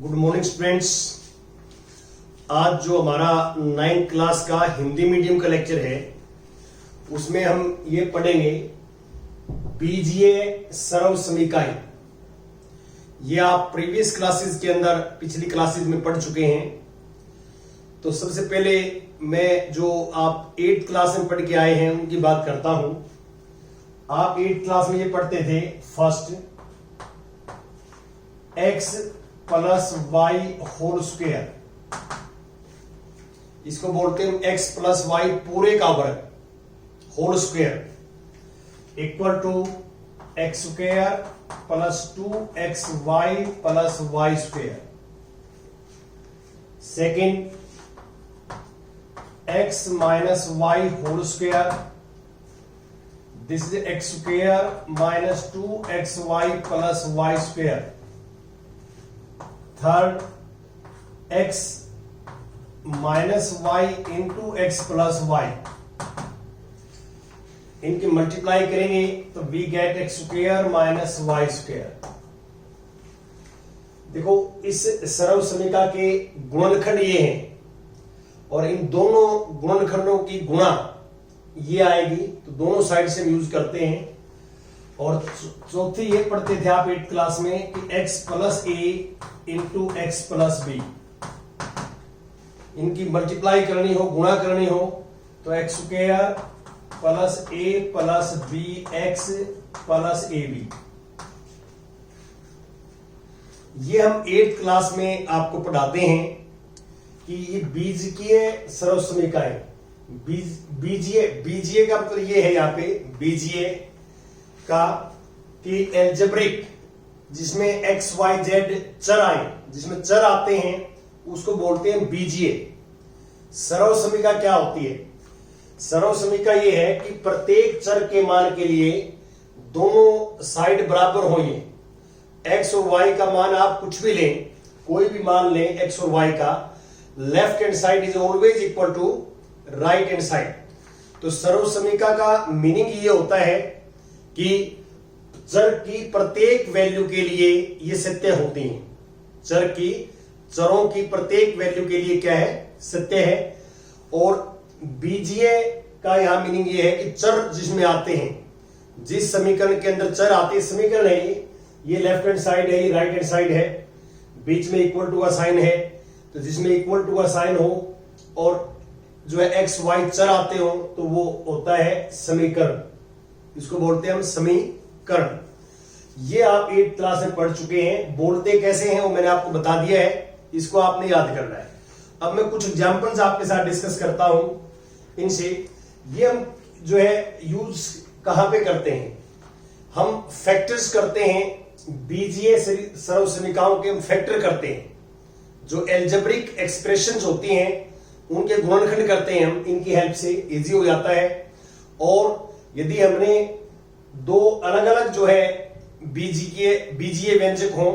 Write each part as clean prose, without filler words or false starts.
Good morning students. आज जो हमारा 9th क्लास का हिंदी मीडियम का लेक्चर है उसमें हम ये पढ़ेंगे बीजीय सरल समीकरण। ये आप प्रीवियस क्लासेस के अंदर पिछली क्लासेस में पढ़ चुके हैं। तो सबसे पहले मैं जो आप 8th क्लास में पढ़ के आए हैं उनकी बात करता हूं। आप 8th क्लास में ये पढ़ते थे first x plus y whole square, इसको बोलते हैं x प्लस वाई पूरे का वर्ग whole square equal to x square plus 2xy plus y square. Second x minus y whole square, this is x square minus 2xy plus y square. Third x minus y into x plus y, इनकी multiply करेंगे तो we get x square minus y square. देखो इस सरल समीकरण के गुणनखंड ये हैं और इन दोनों गुणनखंडों की गुणा ये आएगी, तो दोनों साइड से हम यूज करते हैं। और चौथी ये पढ़ते थे आप 8th क्लास में कि x plus a into x plus b, इनकी मल्टीप्लाई करनी हो, गुणा करनी हो तो x square plus a plus b x plus a b. ये हम 8th क्लास में आपको पढ़ाते हैं कि ये बीजीय सरल समीकरण। बीजीय का मतलब ये है यहाँ पे बीजीय का कि एल्जेब्रिक जिसमें एक्स वाई जेड चर आए, जिसमें चर आते हैं उसको बोलते हैं बीजीय सरल समीकरण। क्या होती है सरल समीकरण? ये है कि प्रत्येक चर के मान के लिए दोनों साइड बराबर हो। ये एक्स और वाई का मान आप कुछ भी लें, कोई भी मान लें एक्स और वाई का, left hand side is always equal to right hand side. तो सरल समीकरण का मीनिंग ये होता है कि चर की प्रत्येक वैल्यू के लिए ये सत्य होती हैं। चरों की प्रत्येक वैल्यू के लिए क्या है? सत्य है। और बीजीय का यहां मीनिंग ये है कि चर जिसमें आते हैं, जिस समीकरण के अंदर चर आते हैं, समीकरण है ये लेफ्ट हैंड साइड है, ये राइट हैंड साइड है, बीच में इक्वल टू का साइन है, तो जिसमें इक्वल टू का साइन हो और जो है एक्स वाई चर आते हो तो वो होता है समीकरण। इसको बोलते हैं हम समीकरण। ये आप 8th क्लास में पढ़ चुके हैं। बोलते कैसे हैं वो मैंने आपको बता दिया है, इसको आपने याद करना है। अब मैं कुछ एग्जांपल्स आपके साथ डिस्कस करता हूं इनसे। ये हम जो है यूज कहां पे करते हैं? हम फैक्टर्स करते हैं। बीजीय सरल समीकरणों के हम फैक्टर करते हैं। जो एल्जेब्रिक एक्सप्रेशंस होती हैं उनके गुणनखंड करते हैं हम, इनकी हेल्प से इजी हो जाता है। और यदि हमने दो अलग अलग जो है बीजीय व्यंजक हो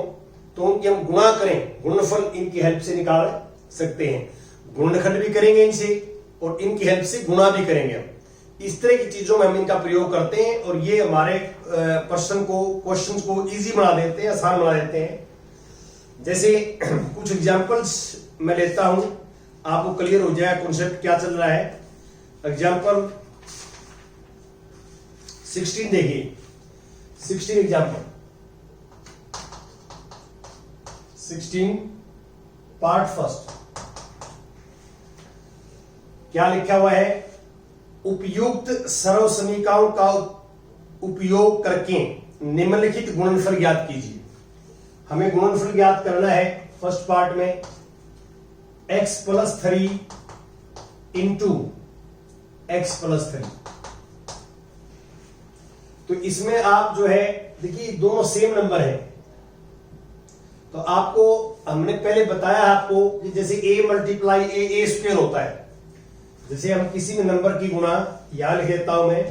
तो उनकी हम गुणा करें, गुणनफल इनकी हेल्प से निकाल सकते हैं। गुणनखंड भी करेंगे इनसे और इनकी हेल्प से गुणा भी करेंगे हम। इस तरह की चीजों में हम इनका प्रयोग करते हैं और ये हमारे क्वेश्चंस को इजी बना देते हैं, आसान बना देते हैं। जैसे कुछ एग्जांपल्स मैं लेता हूं, आपको क्लियर हो जाए कॉन्सेप्ट क्या चल रहा है। एग्जांपल 16 देखिए, 16 एग्जांपल 16 पार्ट फर्स्ट। क्या लिखा हुआ है? उपयुक्त सरल समीकरणों का उपयोग करके निम्नलिखित गुणनफल ज्ञात कीजिए। हमें गुणनफल ज्ञात करना है फर्स्ट पार्ट में x plus 3 into x plus 3। तो इसमें आप जो है देखिए दोनों सेम नंबर है, तो आपको हमने पहले बताया आपको कि जैसे a मल्टीप्लाई ए स्क्वायर होता है। जैसे हम किसी भी नंबर की गुणा यहां लिख देता हूं मैं,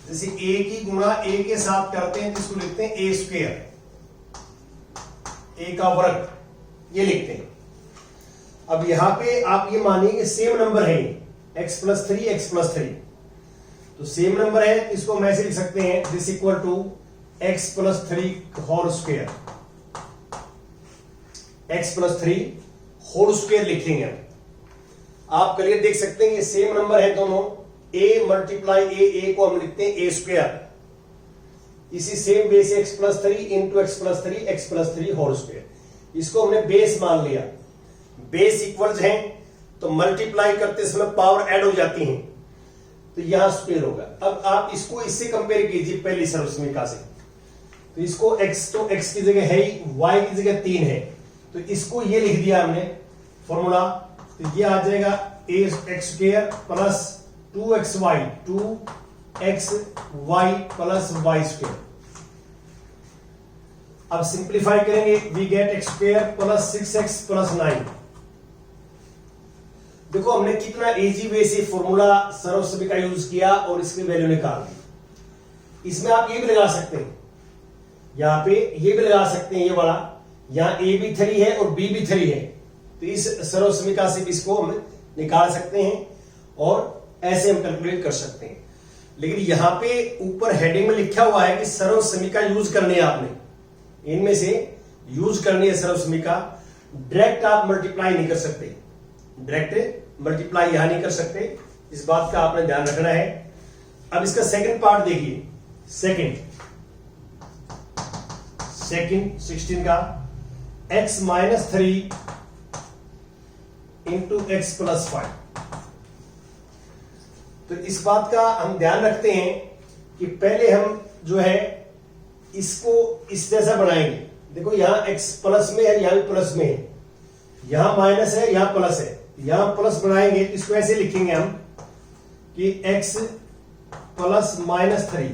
जैसे a की गुणा a के साथ करते हैं तो इसको लिखते हैं ए स्क्वायर, a का वर्ग ये लिखते हैं। अब यहां पे आप ये मानिए कि सेम नंबर है x प्लस 3 एक्स प्लस 3, तो सेम नंबर है, इसको हम ऐसे लिख सकते हैं this equal to x plus 3 whole square. x+3 whole square लिखेंगे हम। आप क्लियर देख सकते हैं ये सेम नंबर है दोनों, a मल्टीप्लाई a को हम लिखते हैं a स्क्वायर। इसी सेम वे से x+3 into x+3 whole square. इसको हमने बेस मान लिया, बेस इक्वल्स हैं तो मल्टीप्लाई करते समय पावर ऐड हो जाती हैं, तो यहां स्क्वायर होगा। अब आप इसको इससे कंपेयर कीजिए पहली सर्वसमीका से, तो इसको x की जगह है ही, y की जगह 3 है, तो इसको ये लिख दिया हमने फॉर्मूला, तो ये आ जाएगा x² plus 2xy 2xy plus y²। अब सिंप्लीफाई करेंगे, we get x² plus 6x plus 9। देखो हमने कितना इजी वे से फॉर्मूला सर्वसमीका यूज किया और इसकी वैल्यू निकाल दी। इसमें आप ये भी लगा सकते हैं, यहां पे ये भी लगा सकते हैं, ये वाला यहां a भी 3 है और b भी 3 है, तो इस सर्वसमीका से भी इसको हम निकाल सकते हैं और ऐसे हम कैलकुलेट कर सकते हैं। लेकिन यहां पे ऊपर हेडिंग में लिखा हुआ है कि सर्वसमीका यूज करनी है, आपने इनमें से यूज करनी है सर्वसमीका। डायरेक्ट आप मल्टीप्लाई नहीं कर सकते, डायरेक्ट मल्टीप्लाई यहां नहीं कर सकते, इस बात का आपने ध्यान रखना है। अब इसका सेकंड पार्ट देखिए, सेकंड 16 का x-3 इंटू x+5। तो इस बात का हम ध्यान रखते हैं कि पहले हम जो है इसको इस जैसा बनाएंगे। देखो यहां x प्लस में है, यहां भी प्लस में है, यहां माइनस है, यहां प्लस है, यहां प्लस बनाएंगे तो इसको ऐसे लिखेंगे हम कि x प्लस -3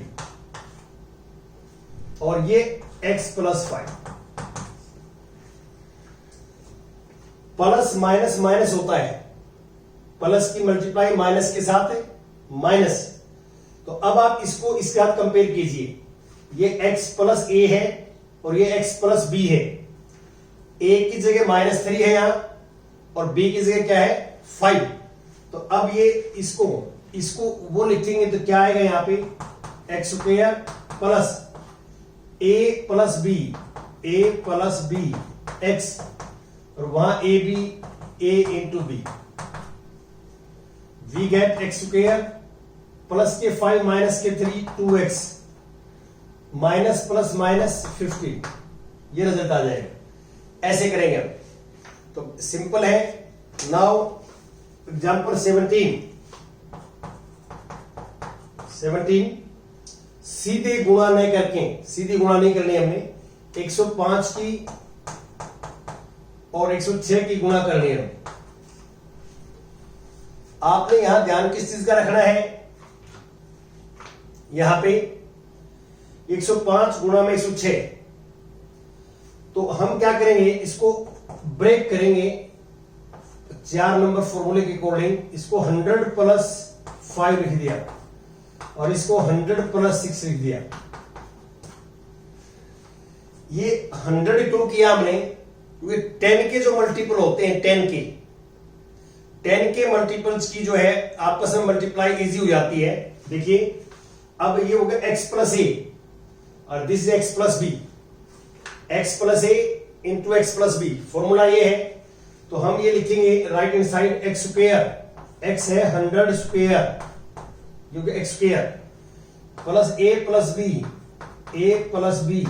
और ये x+5। प्लस माइनस माइनस होता है, प्लस की मल्टीप्लाई माइनस के साथ है माइनस, तो अब आप इसको इसके साथ कंपेयर कीजिए, ये x प्लस a है और ये x प्लस b है। a की जगह -3 है यहां और b की जगह क्या है 5, तो अब ये इसको वो लिखेंगे तो क्या आएगा यहां पे x² plus a plus b x और वहां a into b। We get x² plus के 5 माइनस के 3 2x माइनस प्लस माइनस 50, ये रिजल्ट आ जाएगा। ऐसे करेंगे हम, तो सिंपल है। नाउ एग्जांपल 17 सीधे गुणा नहीं करके, सीधी गुणा नहीं करनी हमने, 105 की और 106 की गुणा करनी है। आपने यहां ध्यान किस चीज का रखना है, यहां पे 105 गुणा में 106, तो हम क्या करेंगे, इसको ब्रेक करेंगे 4 नंबर फॉर्मूले के अकॉर्डिंग। इसको 100 प्लस 5 लिख दिया और इसको 100 प्लस 6 लिख दिया। ये 100 क्यों किया हमने, क्योंकि 10 के जो मल्टीपल होते हैं, 10 के मल्टीपल्स की जो है आपस में मल्टीप्लाई इजी हो जाती है। देखिए अब ये हो गया x प्लस ए और this is x plus b, x plus a into x plus b, formula ये है। तो हम ये लिखेंगे right hand side x², x है 100 स्क्वायर क्योंकि x² plus a plus b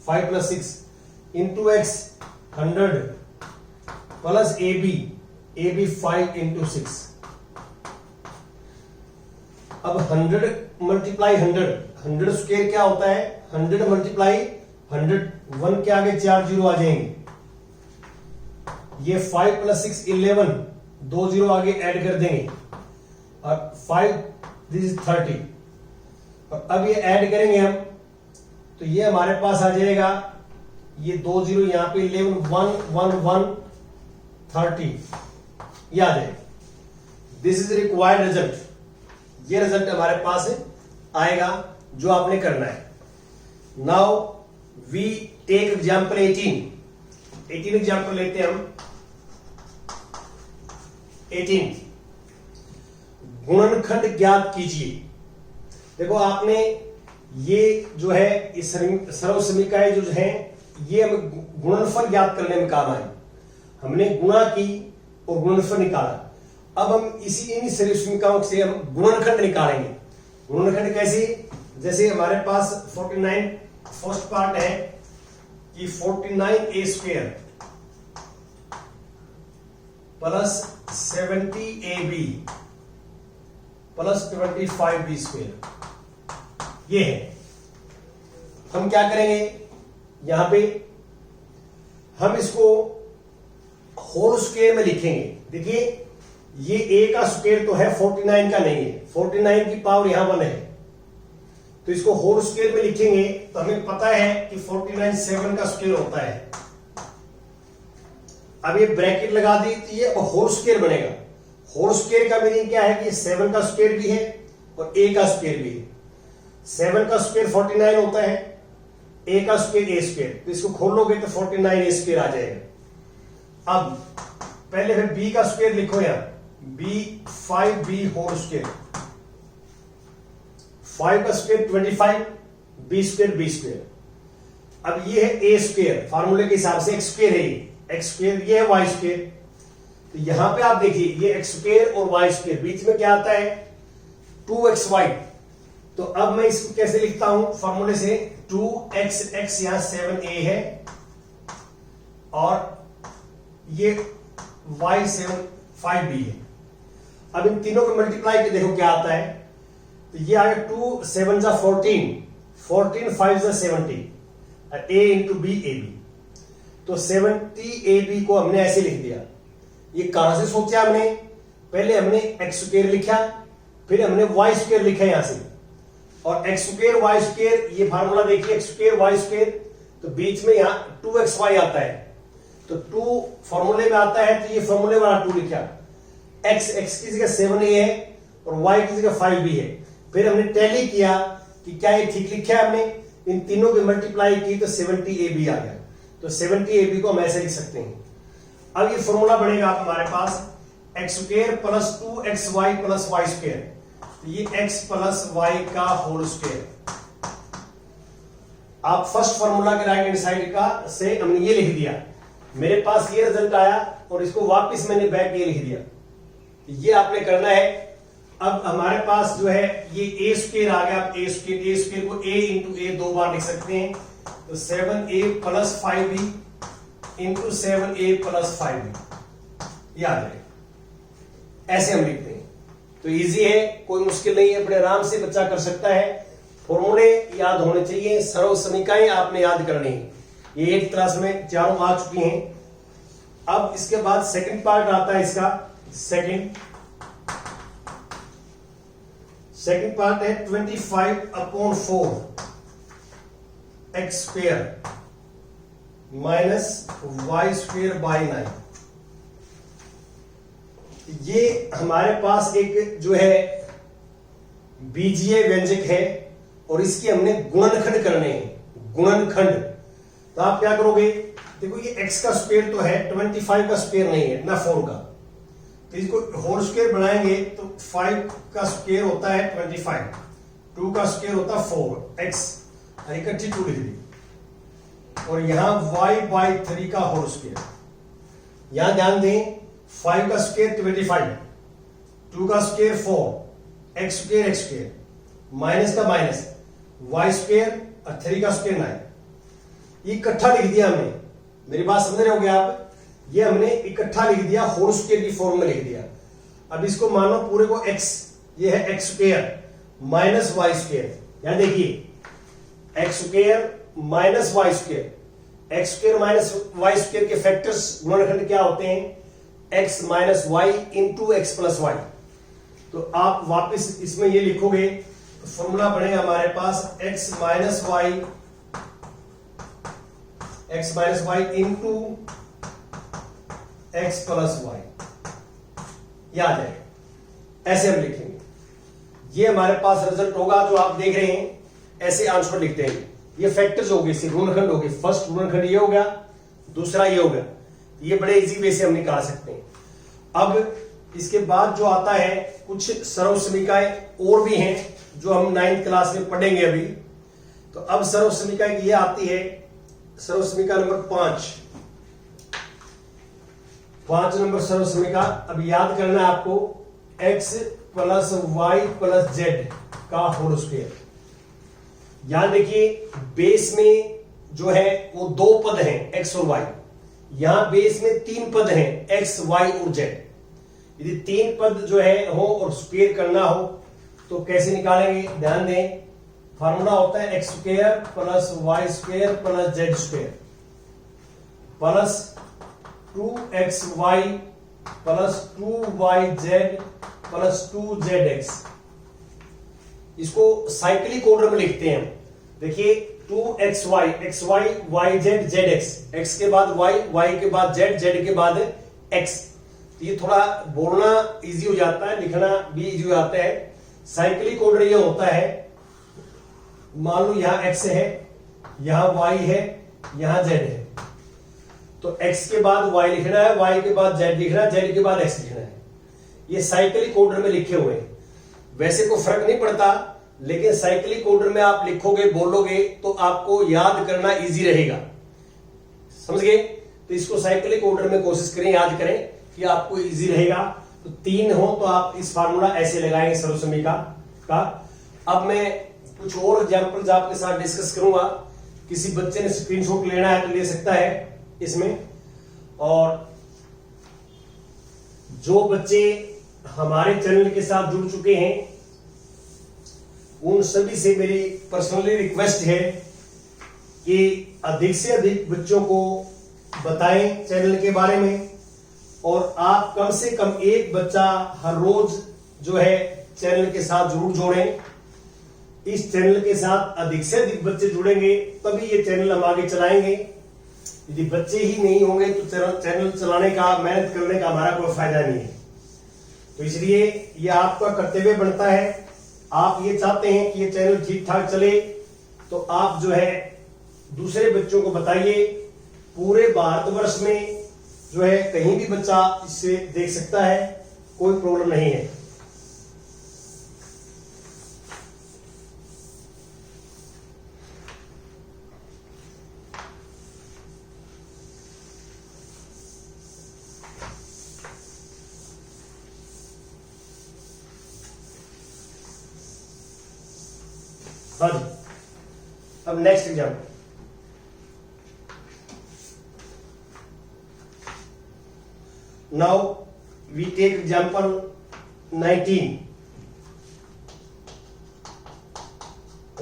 5 plus 6 into x 100 plus a b 5 into 6। अब 100 multiply 100 square क्या होता है, 100 मल्टीप्लाई 100, 1 के आगे 4 जीरो आ जाएंगे। ये 5 प्लस 6 11, 2 जीरो आगे ऐड कर देंगे और 5 दिस इज 30। और अब ये ऐड करेंगे हम, तो ये हमारे पास आ जाएगा, ये 2 जीरो यहां पे 11 1 1 1 30, ये आ जाएगा। दिस इज रिक्वायर्ड रिजल्ट, ये रिजल्ट हमारे पास आएगा जो आपने करना है। Now we take example 18 example लेते हैं हम। 18 गुणनखंड ज्ञात कीजिए। देखो आपने ये जो है इस सर्वसमीकाएं जो है ये हम गुणनफल ज्ञात करने में काम आए। हमने गुणा की और गुणनफल निकाला। अब हम इन्हीं समीकरणों से हम गुणनखंड निकालेंगे। गुणनखंड कैसे? जैसे हमारे पास 49 फर्स्ट पार्ट है कि 49a² plus 70ab plus 25b², ये है। हम क्या करेंगे, यहां पे हम इसको होल स्क्वायर में लिखेंगे। देखिए ये a का स्क्वायर तो है, 49 का नहीं है। 49 की पावर यहां 1 है, तो इसको होल स्क्वायर में लिखेंगे तो हमें पता है कि 49 7 का स्क्वायर होता है। अब ये ब्रैकेट लगा दी तो ये होल स्क्वायर बनेगा। होल स्क्वायर का मीनिंग क्या है कि 7 का स्क्वायर भी है और a का स्क्वायर भी है। 7 का स्क्वायर 49 होता है, a का स्क्वायर a², तो इसको खोलोगे तो 49a² आ जाएगा। अब पहले फिर b का स्क्वायर लिखो, यहां b 5b होल स्क्वायर, 5 का स्क्वायर 25, b² b²। अब ये है a², फार्मूले के हिसाब से x² है, x², ये है y²। तो यहां पे आप देखिए ये x² और y², बीच में क्या आता है 2xy। तो अब मैं इसको कैसे लिखता हूं फार्मूले से, 2x यहां 7a है और ये y 5b है। अब इन तीनों को मल्टीप्लाई के देखो क्या आता है, तो ये आ गया 2 7 जा 14, 14 5 जा 70, a इंटू b ab। तो 70ab को हमने ऐसे लिख दिया। ये कहां से सोचा हमने, पहले हमने x² लिखा, फिर हमने y² लिखा यहां से, और x² y² ये फार्मूला देखिए, x² y², तो बीच में यहां 2xy आता है, तो 2 फॉर्मूले में आता है, तो ये फॉर्मूले वाला 2 लिखा। x की जगह 7a है और y की जगह 5b है। फिर हमने टैली किया कि क्या ये ठीक लिखा है हमने, इन तीनों की मल्टीप्लाई की तो 70ab आ गया। तो 70ab को हम ऐसे लिख सकते हैं। अब ये फॉर्मूला बनेगा हमारे पास x² plus 2xy plus y², तो ये x प्लस y का होल स्क्वायर। आप फर्स्ट फॉर्मूला के राइट हैंड साइड का से हमने ये लिख दिया, मेरे पास ये रिजल्ट आया और इसको वापस मैंने बैक ये लिख दिया। ये आपने करना है। अब हमारे पास जो है ये a² आ गया। a² को a इंटू a 2 बार लिख सकते हैं, तो 7a plus 5b into 7a plus 5b, ये आ जाएगा। ऐसे हम लिखते हैं, तो इजी है, कोई मुश्किल नहीं है, बड़े आराम से बच्चा कर सकता है। फॉर्मूले याद होने चाहिए, सरल समीकरणें आपने याद करनी है। ये 8th क्लास में चारों आ चुकी हैं। अब इसके बाद सेकंड पार्ट आता है इसका। सेकंड पार्ट है 25/4 x² माइनस y²/9। ये हमारे पास एक जो है बीजीय व्यंजक है और इसकी हमने गुणनखंड करने हैं। गुणनखंड, तो आप क्या करोगे, देखो ये x का स्क्वायर तो है, 25 का स्क्वायर नहीं है ना 4 का, तो इसको होल स्क्वायर बनाएंगे तो 5 का स्क्वायर होता है 25, 2 का स्क्वायर होता है 4x, इकट्ठी 2 लिख दी, और यहां y/3 का होल स्क्वायर। यहां ध्यान दें 5 का स्क्वायर 25, 2 का स्क्वायर 4, x², माइनस का माइनस, y² और 3 का स्क्वायर 9। ये इकट्ठा लिख दिया हमने, मेरी बात समझ रहे होगे आप, ये हमने इकट्ठा लिख दिया, होल स्क्वायर की फॉर्म में लिख दिया। अब इसको मानो पूरे को x, ये है x² माइनस y²। यहां देखिए x² minus y², x² minus y² के फैक्टर्स गुणनखंड क्या होते हैं, x minus y into x plus y. तो आप वापस इसमें ये लिखोगे तो फॉर्मूला बनेगा हमारे पास x minus y into x plus y, याद है, ऐसे हम लिखेंगे। ये हमारे पास रिजल्ट होगा जो आप देख रहे हैं, ऐसे आंसर लिखते हैं। ये फैक्टर्स हो गए, गुणनखंड हो गए। फर्स्ट गुणनखंड ये हो गया, दूसरा ये हो गया। ये बड़े इजी वे से हम निकाल सकते हैं। अब इसके बाद जो आता है कुछ सरल समीकरणें और भी हैं जो हम 9th क्लास में पढ़ेंगे अभी। तो अब सरल समीकरण ये आती है सर्वसमीका नंबर 5 नंबर सर्वसमीका। अब याद करना है आपको x plus y plus z का होल स्क्वायर। यहां देखिए बेस में जो है वो 2 पद हैं x और y। यहां बेस में 3 पद हैं x, y और z। यदि 3 पद जो है हो और स्क्वायर करना हो तो कैसे निकालेंगे, ध्यान दें। फार्मूला होता है x square plus y square plus z square plus 2xy plus 2yz plus 2zx। इसको साइक्लिक ऑर्डर में लिखते हैं। देखिए 2xy, xy, yz, zx, x के बाद y, y के बाद z, z के बाद x। तो ये थोड़ा बोलना इजी हो जाता है, लिखना भी इजी हो जाता है। साइक्लिक ऑर्डर ये होता है, मान लो यहां x है, यहां y है, यहां z है, तो x के बाद y लिखना है, y के बाद z लिखना है, z के बाद x लिखना है। ये साइक्लिक ऑर्डर में लिखे हुए हैं। वैसे कोई फर्क नहीं पड़ता, लेकिन साइक्लिक ऑर्डर में आप लिखोगे बोलोगे तो आपको याद करना इजी रहेगा, समझ गए। तो इसको साइक्लिक ऑर्डर में कोशिश करें, याद करें कि आपको इजी रहेगा। तो 3 हो तो आप इस फार्मूला ऐसे लगाएंगे सर्वसमीका का। अब मैं कुछ और एग्जांपल्स आपके साथ डिस्कस करूंगा। किसी बच्चे ने स्क्रीनशॉट लेना है तो ले सकता है इसमें। और जो बच्चे हमारे चैनल के साथ जुड़ चुके हैं उन सभी से मेरी पर्सनली रिक्वेस्ट है कि अधिक से अधिक बच्चों को बताएं चैनल के बारे में। और आप कम से कम एक बच्चा हर रोज जो है चैनल के साथ जरूर जोड़ें। इस चैनल के साथ अधिक से अधिक बच्चे जुड़ेंगे तभी ये चैनल हम आगे चलाएंगे। यदि बच्चे ही नहीं होंगे तो चैनल चलाने का, मेहनत करने का हमारा कोई फायदा नहीं है। तो इसलिए ये आपका कर्तव्य बनता है। आप ये चाहते हैं कि ये चैनल ठीक ठाक चले तो आप जो है दूसरे बच्चों को बताइए। पूरे भारतवर्ष में जो है कहीं भी बच्चा इससे देख सकता है, कोई प्रॉब्लम नहीं है। हाँ जी, अब next example. Now we take example 19।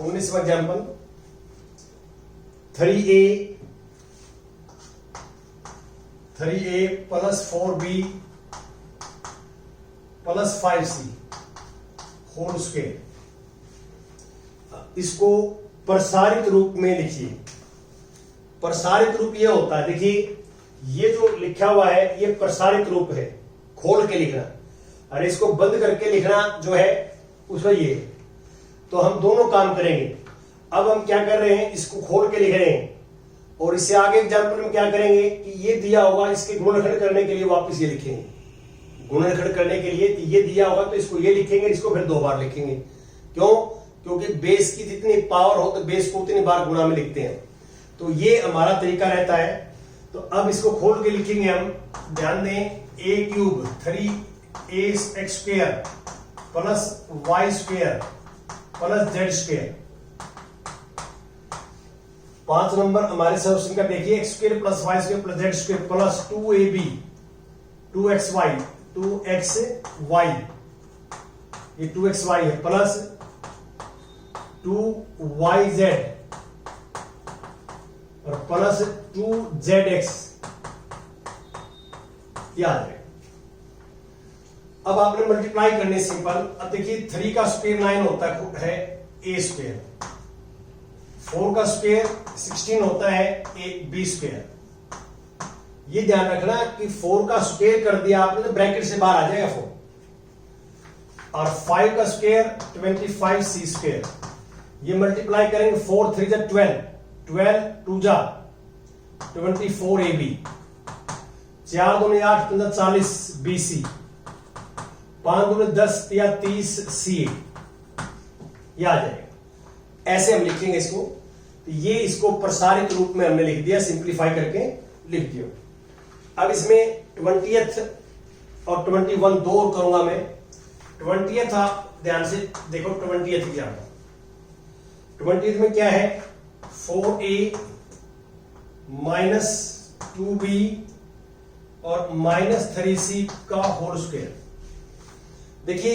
19वां example 3a plus 4b plus 5c whole square. इसको प्रसारित रूप में लिखिए। प्रसारित रूप यह होता है, देखिए ये जो लिखा हुआ है ये प्रसारित रूप है, खोल के लिखना। और इसको बंद करके लिखना जो है उसमें ये। तो हम दोनों काम करेंगे। अब हम क्या कर रहे हैं, इसको खोल के लिख रहे हैं। और इससे आगे एग्जाम्पल में क्या करेंगे कि ये दिया होगा, इसके गुणनखंड करने के लिए वापस ये लिखेंगे। गुणनखंड करने के लिए ये दिया होगा तो इसको ये लिखेंगे, इसको फिर 2 बार लिखेंगे। क्यों? क्योंकि बेस की जितनी पावर हो तो बेस को उतनी बार गुणा में लिखते हैं। तो ये हमारा तरीका रहता है। तो अब इसको खोल के लिखेंगे हम। ध्यान दें, a cube 3ax square plus y square plus z square. 5 number हमारे सर्वसमीका देखिए, x square plus y square plus z square plus 2ab 2xy 2xy, ये 2xy है, प्लस 2yz और प्लस 2zx। क्या आ जाएगा? अब आपने मल्टीप्लाई करने सिंपल। अब देखिए 3 का स्क्वायर 9 होता है a स्क्वायर, 4 का स्क्वायर 16 होता है b स्क्वायर। ये ध्यान रखना कि 4 का स्क्वायर कर दिया आपने तो ब्रैकेट से बाहर आ जाएगा 4। और 5 का स्क्वायर 25c स्क्वायर। ये मल्टीप्लाई करेंगे 4 3 जा 12, 12 2 जा 24ab, 4 दूनी 8 15 40 bc, 5 दूनी 10 या 30 ca। ये आ जाएगा। ऐसे हम लिखेंगे इसको। तो ये इसको प्रसारित रूप में हमने लिख दिया, सिंप्लीफाई करके लिख दिया। अब इसमें 20th और 21 दो और करूंगा मैं। 20th आप ध्यान से देखो, 20th क्या है। 20th में क्या है, 4a माइनस 2b और माइनस 3c का होल स्क्वायर। देखिए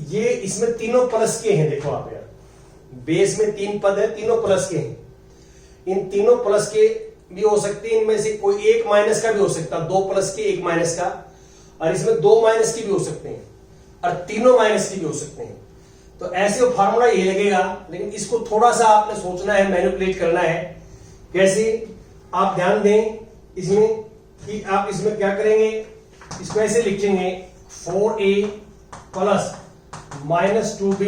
ये इसमें तीनों प्लस के हैं, देखो आप यार, बेस में 3 पद है, तीनों प्लस के हैं। इन तीनों प्लस के भी हो सकते हैं, इनमें से कोई एक माइनस का भी हो सकता है, 2 प्लस के 1 माइनस का, और इसमें 2 माइनस की भी हो सकते हैं और तीनों माइनस की भी हो सकते हैं। तो ऐसे वो फार्मूला ये लगेगा, लेकिन इसको थोड़ा सा आपने सोचना है, मैनिपुलेट करना है। कैसे, आप ध्यान दें इसमें कि आप इसमें क्या करेंगे, इसको ऐसे लिखेंगे 4a plus minus 2b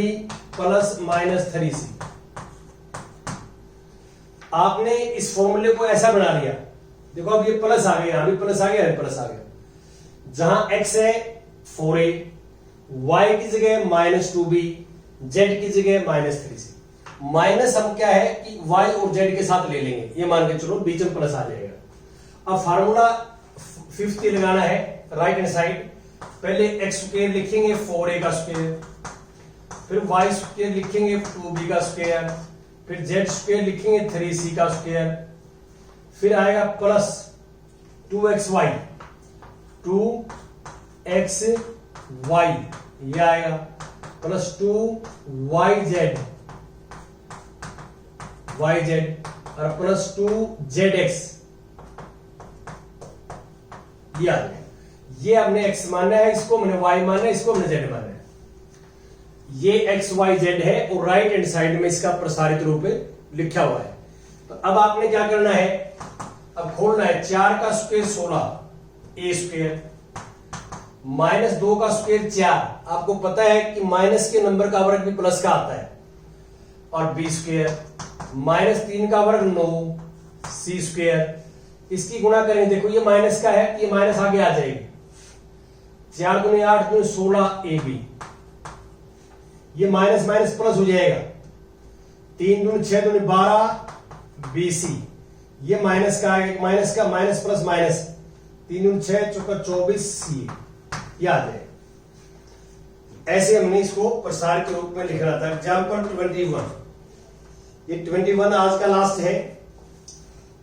plus minus 3c। आपने इस फॉर्मूले को ऐसा बना लिया, देखो अब ये प्लस आ गया, यहां भी प्लस आ गया, प्लस आ गया। जहां x है 4a, y की जगह माइनस 2b, z की जगह माइनस 3c। माइनस हम क्या है कि y और z के साथ ले लेंगे, ये मान के चलो बीच में प्लस आ जाएगा। अब फार्मूला 5th लगाना है राइट हैंड साइड। पहले x स्क्वायर लिखेंगे 4a का स्क्वायर, फिर y स्क्वायर लिखेंगे 2b का स्क्वायर, फिर z स्क्वायर लिखेंगे 3c का स्क्वायर, फिर आएगा प्लस 2xy, 2xy ये आएगा, प्लस 2yz और प्लस 2zx ये आ गया। ये हमने x माना है, इसको हमने y माना है, इसको हमने z माना है। ये x y z है और राइट हैंड साइड में इसका प्रसारित रूप लिखा हुआ है। तो अब आपने क्या करना है, अब खोलना है 4 का स्क्वायर 16 a स्क्वायर, माइनस 2 का स्क्वायर 4, आपको पता है कि माइनस के नंबर का वर्ग भी प्लस का आता है, और b स्क्वायर, माइनस 3 का वर्ग 9 c स्क्वायर। इसकी गुणा करेंगे, देखो ये माइनस का है, ये माइनस आगे आ जाएगी, 4 दूनी 8 दूनी 16 ab, ये माइनस माइनस प्लस हो जाएगा, 3 दूनी 6 दूनी 12 bc, ये माइनस का है, माइनस का माइनस प्लस माइनस, 3 दूनी 6 चौका 24 c, याद है। ऐसे हमने इसको प्रसार के रूप में लिखना था। एग्जाम्पल 21, ये 21 आज का लास्ट है।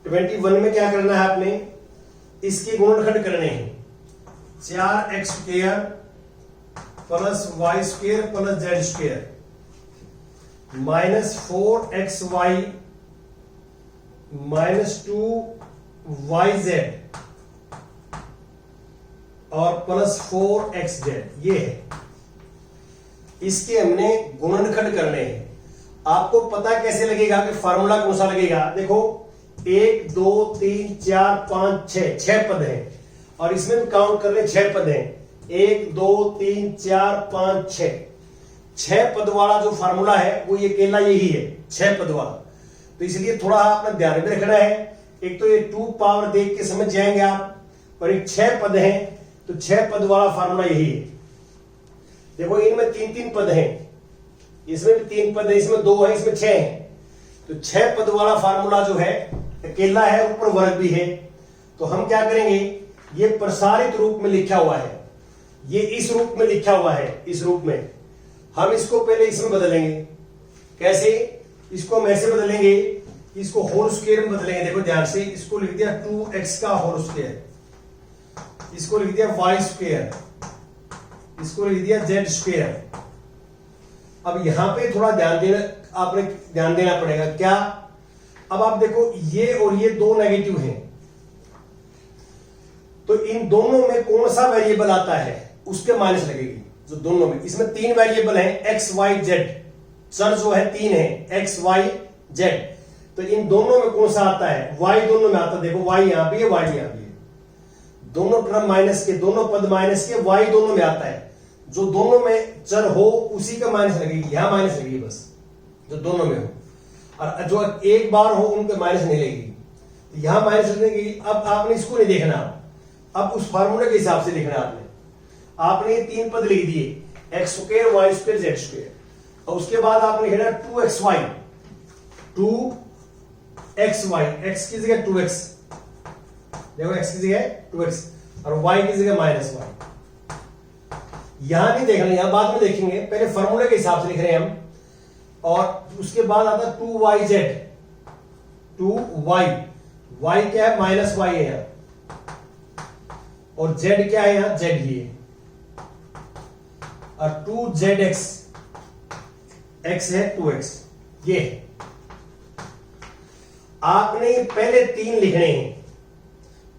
21 में क्या करना है आपने, इसके गुणनखंड करने हैं, 4x square plus y square plus z square minus 4xy minus 2yz और प्लस 4xz, ये है। इसके हमने गुणनखंड करने हैं। आपको पता कैसे लगेगा कि फार्मूला कौन सा लगेगा, देखो 1 2 3 4 5 6 पद हैं, और इसमें भी काउंट कर रहे 6 पद हैं, 1 2 3 4 5 6 पद वाला जो फार्मूला है वो ये अकेला यही है, 6 पद वाला। तो इसलिए थोड़ा अपना ध्यान में रखना है। एक तो ये 2 पावर देख के समझ जाएंगे आप, पर एक 6 पद हैं, तो 6 पद वाला फार्मूला यही है। देखो इनमें 3 पद हैं, इसमें भी 3 पद है, इसमें 2 है, इसमें 6 है। तो 6 पद वाला फार्मूला जो है अकेला है, ऊपर वर्ग भी है। तो हम क्या करेंगे, ये प्रसारित रूप में लिखा हुआ है, ये इस रूप में लिखा हुआ है, इस रूप में हम इसको पहले इसमें बदलेंगे। कैसे, इसको हम ऐसे बदलेंगे, इसको होल स्क्वायर में बदलेंगे। देखो ध्यान से, इसको लिख दिया 2x का होल स्क्वायर, इसको लिख दिया y स्क्वायर, इसको लिख दिया z स्क्वायर। अब यहां पे थोड़ा ध्यान देना, आपने ध्यान देना पड़ेगा। क्या, अब आप देखो ये और ये 2 नेगेटिव हैं, तो इन दोनों में कौन सा वेरिएबल आता है उसके माइनस लगेगी। जो दोनों में, इसमें 3 वेरिएबल हैं, x y z, चर जो है 3 है, x y z। तो इन दोनों में कौन सा आता है, y दोनों में आता है। देखो y यहां भी है, y यहां भी है, दोनों टर्म माइनस के, दोनों पद माइनस के, y दोनों में आता है। जो दोनों में चर हो उसी का माइनस लगेगी, यहां माइनस लगेगी बस, जो दोनों में हो, और जो एक बार हो उनके माइनस नहीं लगेगी, यहां माइनस लगेगी। अब आपने इसको नहीं देखना, अब उस फार्मूले के हिसाब से लिखना है आपने ये 3 पद लिख दिए, x square y square z square, और उसके बाद आपने लिखना 2xy, 2 एक्स वाई, एक्स की जगह 2x, देखो x की जगह 2x और y की जगह -y। यहां नहीं देखना, यहां बाद में देखेंगे, पहले फॉर्मूले के हिसाब से लिख रहे हैं हम। और उसके बाद आता है 2yz, 2y, y क्या है -y है यहां, और z क्या है यहां, z ही है, और 2zx, x है 2x, ये है। आपने ये पहले 3 लिखने हैं,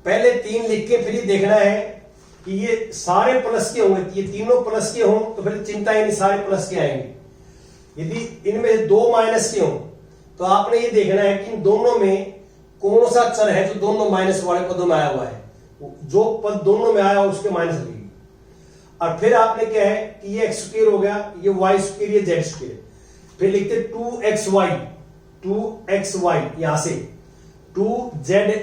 पहले 3 लिख के फिर ये देखना है कि ये सारे प्लस के होंगे, ये तीनों प्लस के हों तो फिर चिंता ही नहीं, सारे प्लस के आएंगे। यदि इनमें 2 माइनस के हों तो आपने ये देखना है कि इन दोनों में कौन सा चर है जो दोनों माइनस वाले पदों में आया हुआ है, जो पद दोनों में आया उसके माइनस लगेगी। और फिर आपने क्या है कि ये एक्स स्क्वायर हो गया, ये वाई स्क्वायर, ये जेड स्क्वायर, फिर लिखते 2xy, 2xy यहां से 2zy,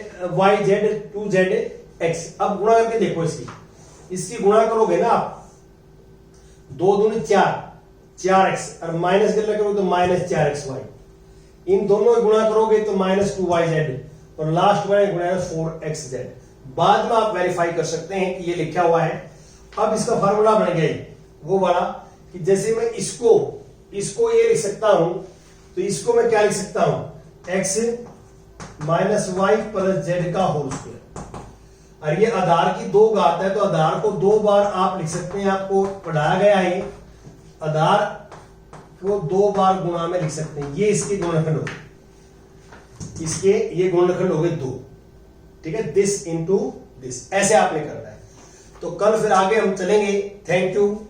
2zx। अब गुणा करके देखो इसकी गुणा करोगे ना आप, 2 दूनी 4, 4x, और माइनस करके करोगे तो -4xy। इन दोनों गुणा करोगे तो -2yz, और लास्ट में गुणा 4xz। बाद में आप वेरीफाई कर सकते हैं कि ये लिखा हुआ है। अब इसका फार्मूला बन गया वो वाला कि जैसे मैं इसको ये लिख सकता हूं, तो इसको मैं क्या लिख सकता हूं, x -y + z का होल स्क्वायर। और ये आधार की 2 घात है, तो आधार को 2 बार आप लिख सकते हैं, आपको पढ़ाया गया है। आधार को 2 बार गुणा में लिख सकते हैं, ये इसके गुणनखंड हो, इसके ये गुणनखंड हो गए 2, ठीक है, दिस इंटू दिस, ऐसे आपने करना है। तो कल फिर आगे हम चलेंगे। Thank you.